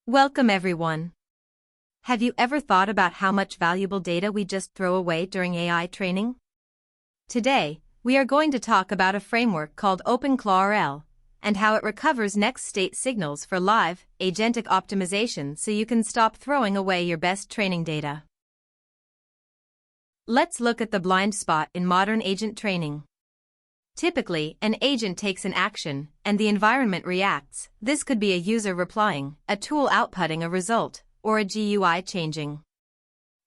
Welcome everyone. Have you ever thought about how much valuable data we just throw away during AI training? Today, we are going to talk about a framework called OpenClaw-RL and how it recovers next state signals for live, agentic optimization so you can stop throwing away your best training data. Let's look at the blind spot in modern agent training. Typically, an agent takes an action, and the environment reacts. This could be a user replying, a tool outputting a result, or a GUI changing.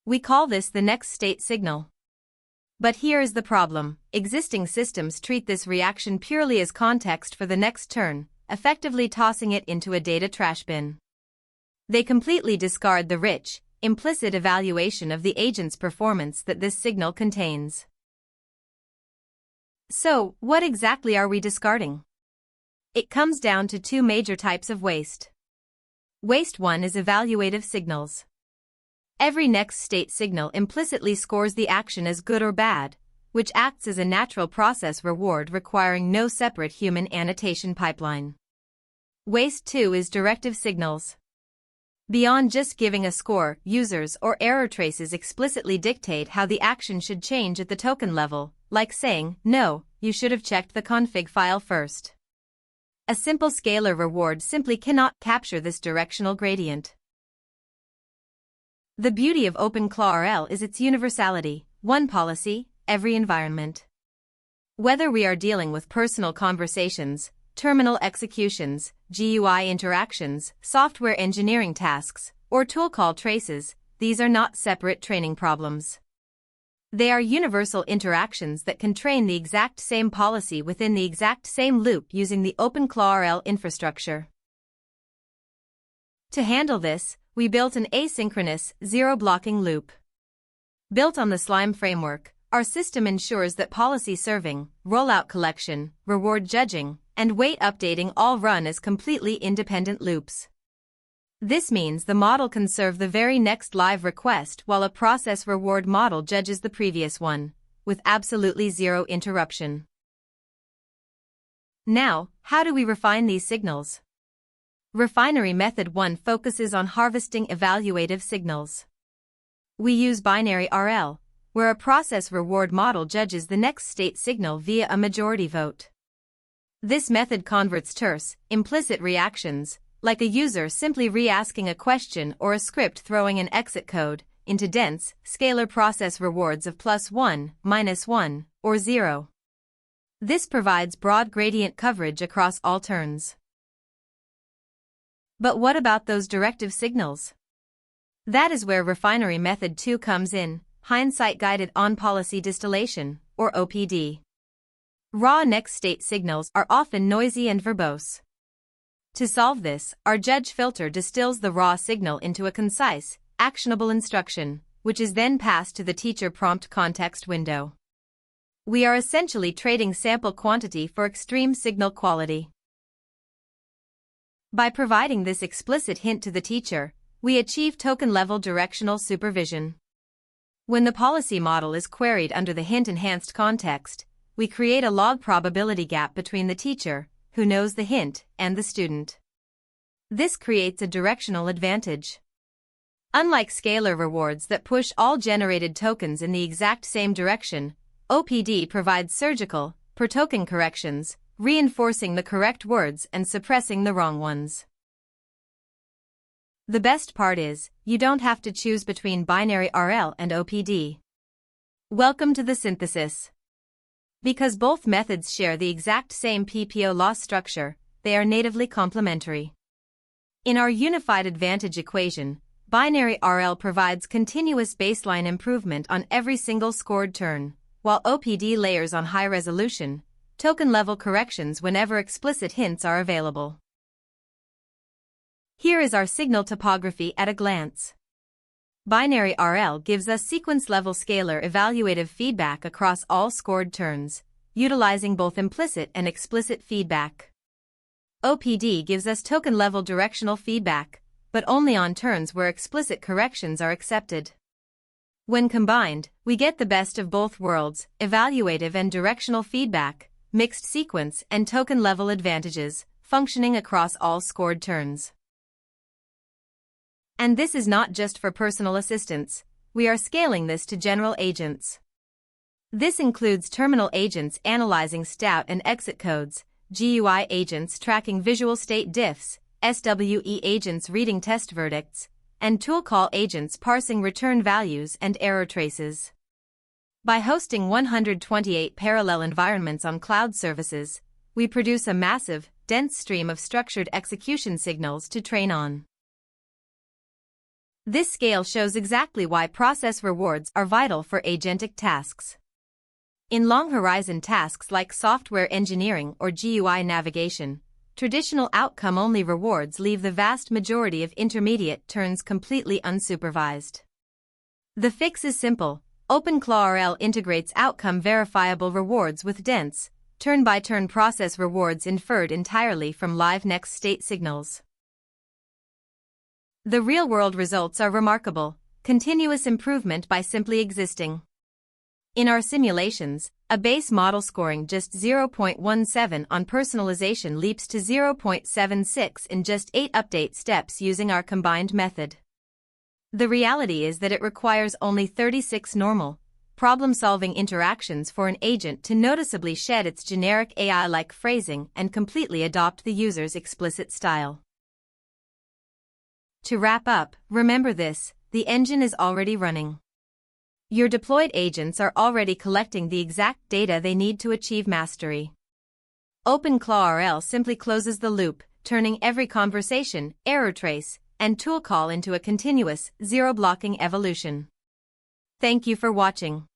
We call this the next state signal. But here is the problem: existing systems treat this reaction purely as context for the next turn, effectively tossing it into a data trash bin. They completely discard the rich, implicit evaluation of the agent's performance that this signal contains. So, what exactly are we discarding? It comes down to two major types of waste. Waste 1 is evaluative signals. Every next state signal implicitly scores the action as good or bad, which acts as a natural process reward requiring no separate human annotation pipeline. Waste 2 is directive signals. Beyond just giving a score, users or error traces explicitly dictate how the action should change at the token level, like saying, "No, you should have checked the config file first." A simple scalar reward simply cannot capture this directional gradient. The beauty of OpenClaw-RL is its universality: one policy, every environment. Whether we are dealing with personal conversations, terminal executions, GUI interactions, software engineering tasks, or tool call traces, these are not separate training problems. They are universal interactions that can train the exact same policy within the exact same loop using the OpenClaw-RL infrastructure. To handle this, we built an asynchronous, zero-blocking loop. Built on the Slime framework, our system ensures that policy serving, rollout collection, reward judging, and weight updating all run as completely independent loops. This means the model can serve the very next live request while a process reward model judges the previous one, with absolutely zero interruption. Now, how do we refine these signals? Refinery Method 1 focuses on harvesting evaluative signals. We use binary RL, where a process reward model judges the next state signal via a majority vote. This method converts terse, implicit reactions, like a user simply re-asking a question or a script throwing an exit code, into dense, scalar process rewards of +1, -1, or 0. This provides broad gradient coverage across all turns. But what about those directive signals? That is where Refinery Method 2 comes in: Hindsight-Guided On-Policy Distillation, or OPD. Raw next state signals are often noisy and verbose. To solve this, our judge filter distills the raw signal into a concise, actionable instruction, which is then passed to the teacher prompt context window. We are essentially trading sample quantity for extreme signal quality. By providing this explicit hint to the teacher, we achieve token-level directional supervision. When the policy model is queried under the hint-enhanced context, we create a log probability gap between the teacher, who knows the hint, and the student. This creates a directional advantage. Unlike scalar rewards that push all generated tokens in the exact same direction, OPD provides surgical, per-token corrections, reinforcing the correct words and suppressing the wrong ones. The best part is, you don't have to choose between binary RL and OPD. Welcome to the synthesis. Because both methods share the exact same PPO loss structure, they are natively complementary. In our unified advantage equation, binary RL provides continuous baseline improvement on every single scored turn, while OPD layers on high-resolution, token-level corrections whenever explicit hints are available. Here is our signal topography at a glance. Binary RL gives us sequence-level scalar evaluative feedback across all scored turns, utilizing both implicit and explicit feedback. OPD gives us token-level directional feedback, but only on turns where explicit corrections are accepted. When combined, we get the best of both worlds: evaluative and directional feedback, mixed sequence and token-level advantages, functioning across all scored turns. And this is not just for personal assistants, we are scaling this to general agents. This includes terminal agents analyzing stat and exit codes, GUI agents tracking visual state diffs, SWE agents reading test verdicts, and tool call agents parsing return values and error traces. By hosting 128 parallel environments on cloud services, we produce a massive, dense stream of structured execution signals to train on. This scale shows exactly why process rewards are vital for agentic tasks. In long-horizon tasks like software engineering or GUI navigation, traditional outcome-only rewards leave the vast majority of intermediate turns completely unsupervised. The fix is simple. OpenClaw-RL integrates outcome-verifiable rewards with dense, turn-by-turn process rewards inferred entirely from live next state signals. The real-world results are remarkable, continuous improvement by simply existing. In our simulations, a base model scoring just 0.17 on personalization leaps to 0.76 in just 8 update steps using our combined method. The reality is that it requires only 36 normal, problem-solving interactions for an agent to noticeably shed its generic AI-like phrasing and completely adopt the user's explicit style. To wrap up, remember this: the engine is already running. Your deployed agents are already collecting the exact data they need to achieve mastery. OpenClaw-RL simply closes the loop, turning every conversation, error trace, and tool call into a continuous, zero-blocking evolution. Thank you for watching.